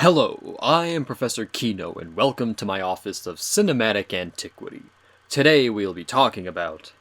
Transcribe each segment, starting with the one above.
Hello, I am Professor Kino, and welcome to my Office of Cinematic Antiquity. Today we'll be talking about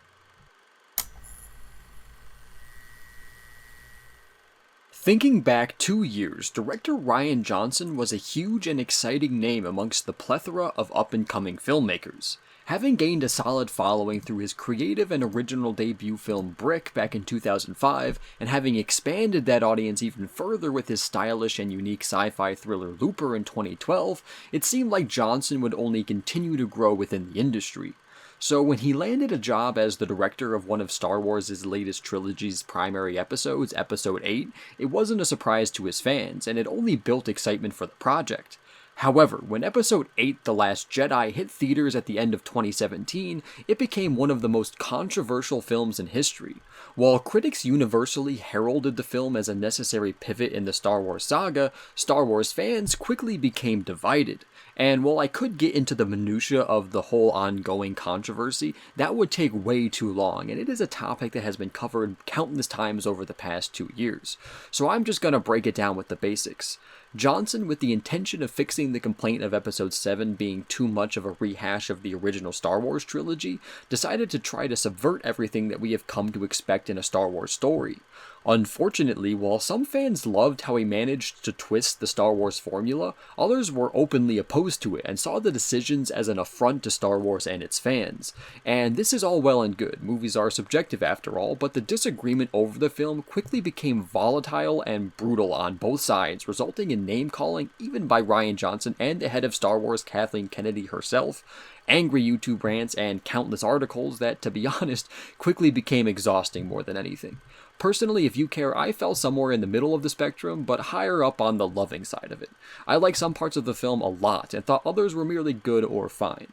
Thinking back 2 years, director Rian Johnson was a huge and exciting name amongst the plethora of up-and-coming filmmakers. Having gained a solid following through his creative and original debut film Brick back in 2005, and having expanded that audience even further with his stylish and unique sci-fi thriller Looper in 2012, it seemed like Johnson would only continue to grow within the industry. So when he landed a job as the director of one of Star Wars' latest trilogy's primary episodes, Episode 8, it wasn't a surprise to his fans, and it only built excitement for the project. However, when Episode 8 The Last Jedi hit theaters at the end of 2017, it became one of the most controversial films in history. While critics universally heralded the film as a necessary pivot in the Star Wars saga, Star Wars fans quickly became divided. And while I could get into the minutiae of the whole ongoing controversy, that would take way too long, and it is a topic that has been covered countless times over the past 2 years. So I'm just gonna break it down with the basics. Johnson, with the intention of fixing the complaint of Episode 7 being too much of a rehash of the original Star Wars trilogy, decided to try to subvert everything that we have come to expect in a Star Wars story. Unfortunately, while some fans loved how he managed to twist the Star Wars formula, others were openly opposed to it and saw the decisions as an affront to Star Wars and its fans. And this is all well and good, movies are subjective after all, but the disagreement over the film quickly became volatile and brutal on both sides, resulting in name-calling even by Rian Johnson and the head of Star Wars, Kathleen Kennedy herself, angry YouTube rants, and countless articles that, to be honest, quickly became exhausting more than anything. Personally, if you care, I fell somewhere in the middle of the spectrum, but higher up on the loving side of it. I like some parts of the film a lot, and thought others were merely good or fine.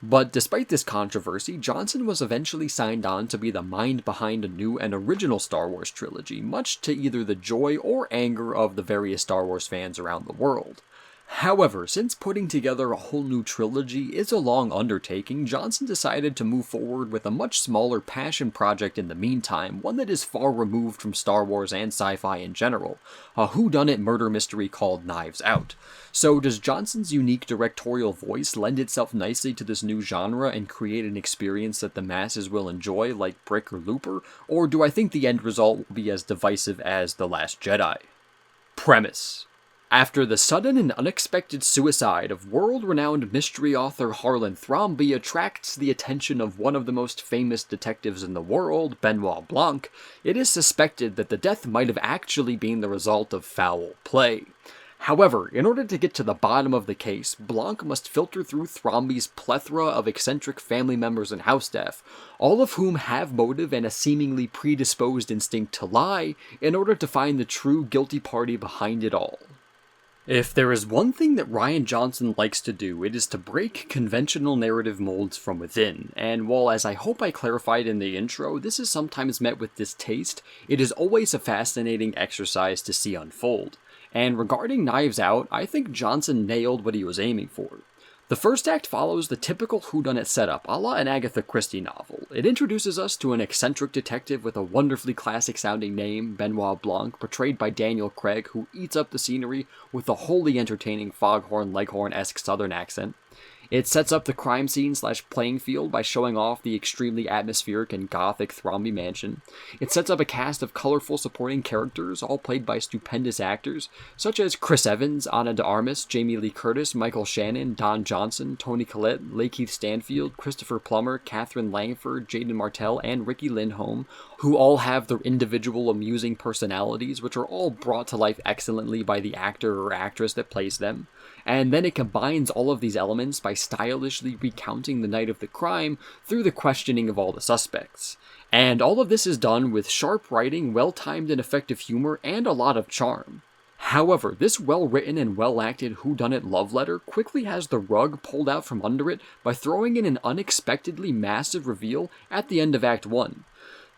But despite this controversy, Johnson was eventually signed on to be the mind behind a new and original Star Wars trilogy, much to either the joy or anger of the various Star Wars fans around the world. However, since putting together a whole new trilogy is a long undertaking, Johnson decided to move forward with a much smaller passion project in the meantime, one that is far removed from Star Wars and sci-fi in general, a whodunit murder mystery called Knives Out. So does Johnson's unique directorial voice lend itself nicely to this new genre and create an experience that the masses will enjoy like Brick or Looper, or do I think the end result will be as divisive as The Last Jedi? Premise. After the sudden and unexpected suicide of world-renowned mystery author Harlan Thrombey attracts the attention of one of the most famous detectives in the world, Benoit Blanc, it is suspected that the death might have actually been the result of foul play. However, in order to get to the bottom of the case, Blanc must filter through Thrombey's plethora of eccentric family members and house staff, all of whom have motive and a seemingly predisposed instinct to lie, in order to find the true guilty party behind it all. If there is one thing that Rian Johnson likes to do, it is to break conventional narrative molds from within, and while, as I hope I clarified in the intro, this is sometimes met with distaste, it is always a fascinating exercise to see unfold. And regarding Knives Out, I think Johnson nailed what he was aiming for. The first act follows the typical whodunit setup, a la an Agatha Christie novel. It introduces us to an eccentric detective with a wonderfully classic-sounding name, Benoit Blanc, portrayed by Daniel Craig, who eats up the scenery with a wholly entertaining Foghorn Leghorn-esque southern accent. It sets up the crime scene / playing field by showing off the extremely atmospheric and gothic Thrombey mansion. It sets up a cast of colorful supporting characters, all played by stupendous actors, such as Chris Evans, Ana de Armas, Jamie Lee Curtis, Michael Shannon, Don Johnson, Toni Collette, Lakeith Stanfield, Christopher Plummer, Katherine Langford, Jaeden Martell, and Riki Lindhome, who all have their individual amusing personalities, which are all brought to life excellently by the actor or actress that plays them. And then it combines all of these elements by stylishly recounting the night of the crime through the questioning of all the suspects. And all of this is done with sharp writing, well-timed and effective humor, and a lot of charm. However, this well-written and well-acted whodunit love letter quickly has the rug pulled out from under it by throwing in an unexpectedly massive reveal at the end of Act 1.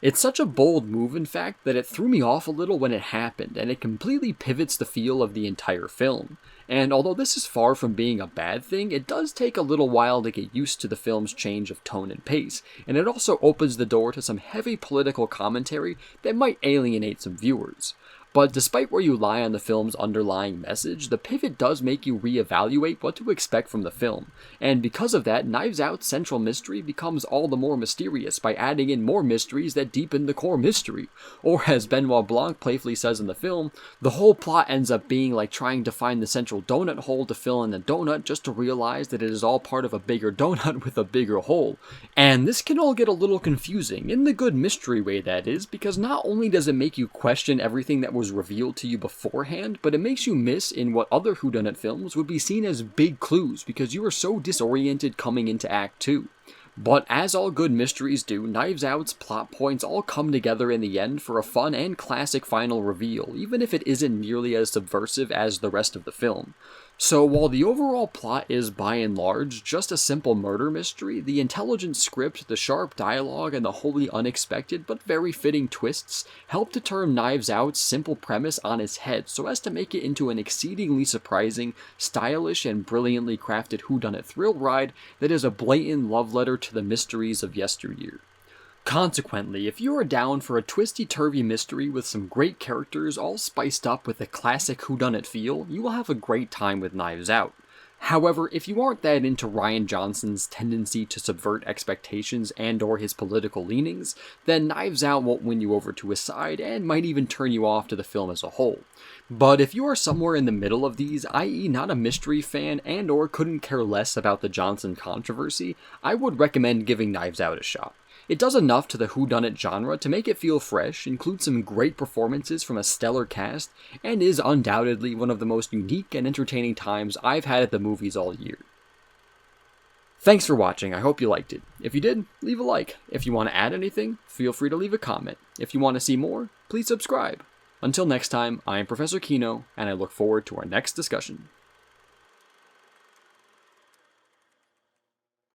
It's such a bold move, in fact, that it threw me off a little when it happened, and it completely pivots the feel of the entire film. And although this is far from being a bad thing, it does take a little while to get used to the film's change of tone and pace, and it also opens the door to some heavy political commentary that might alienate some viewers. But despite where you lie on the film's underlying message, the pivot does make you reevaluate what to expect from the film, and because of that, Knives Out's central mystery becomes all the more mysterious by adding in more mysteries that deepen the core mystery. Or as Benoit Blanc playfully says in the film, the whole plot ends up being like trying to find the central donut hole to fill in the donut just to realize that it is all part of a bigger donut with a bigger hole. And this can all get a little confusing, in the good mystery way that is, because not only does it make you question everything that was revealed to you beforehand, but it makes you miss in what other whodunit films would be seen as big clues because you are so disoriented coming into Act 2. But as all good mysteries do, Knives Out's plot points all come together in the end for a fun and classic final reveal, even if it isn't nearly as subversive as the rest of the film. So while the overall plot is by and large just a simple murder mystery, the intelligent script, the sharp dialogue, and the wholly unexpected but very fitting twists help to turn Knives Out's simple premise on its head so as to make it into an exceedingly surprising, stylish, and brilliantly crafted whodunit thrill ride that is a blatant love letter to the mysteries of yesteryear. Consequently, if you are down for a twisty-turvy mystery with some great characters all spiced up with a classic whodunit feel, you will have a great time with Knives Out. However, if you aren't that into Rian Johnson's tendency to subvert expectations and/or his political leanings, then Knives Out won't win you over to his side and might even turn you off to the film as a whole. But if you are somewhere in the middle of these, i.e. not a mystery fan and/or couldn't care less about the Johnson controversy, I would recommend giving Knives Out a shot. It does enough to the whodunit genre to make it feel fresh, includes some great performances from a stellar cast, and is undoubtedly one of the most unique and entertaining times I've had at the movies all year. Thanks for watching, I hope you liked it. If you did, leave a like. If you want to add anything, feel free to leave a comment. If you want to see more, please subscribe. Until next time, I am Professor Kino, and I look forward to our next discussion.